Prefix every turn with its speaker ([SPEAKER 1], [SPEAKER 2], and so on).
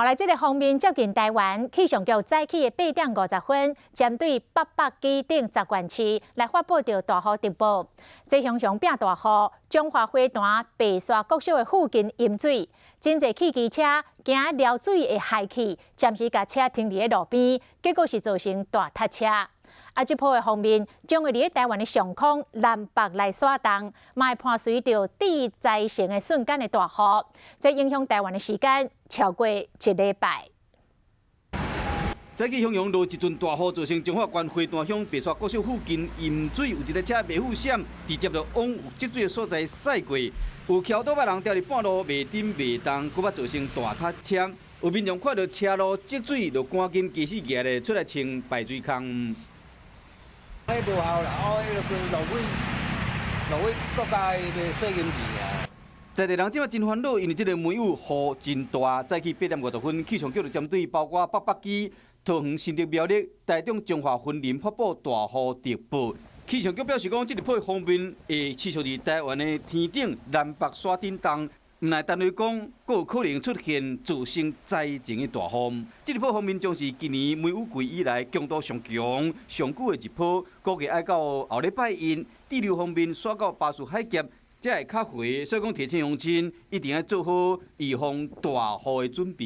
[SPEAKER 1] 后来，这个方面接近台湾气象局早起的8:50，针对北北基顶10县市来发布着大雨特报。这常常变大雨，中华花坛、白沙国小的附近淹水，真侪汽机车行撩水的海气，暂时把车停伫路边，结果是造成大塞车。这波的方面将会伫台湾的上空南北来刷动，嘛会伴随着地灾性的瞬间的大雨，这影响台湾的时间超过1礼拜。
[SPEAKER 2] 早起向阳落一阵大雨，造成中华县花坛乡白沙国小附近淹水，有一台车未付险，直接就往有积水的所在驶过，有桥倒摆人掉伫半路袂顶袂动，佫捌造成大塞车。有民众看到车路积水，就赶紧驾驶业的出来清排水坑。
[SPEAKER 3] 迄无效啦，迄个落尾国家的水淹去啊！
[SPEAKER 2] 在地人即马真烦恼，因为这个梅雨雨真大。早起8:50，气象局就针对包括北北基、桃园、新竹、苗栗、台中、中华云林发布大雨特报。气象局表示讲，这个波方面会持续伫台湾的天顶南北沙震动。 唔来单位讲，佫有可能出现造成灾情的大风。这个波方面将是今年梅雨季以来强度上强、上久的一波，估计要到后礼拜一，地流方面刷到巴士海峡才会较回，所以讲提前用心，一定要做好预防大雨的准备。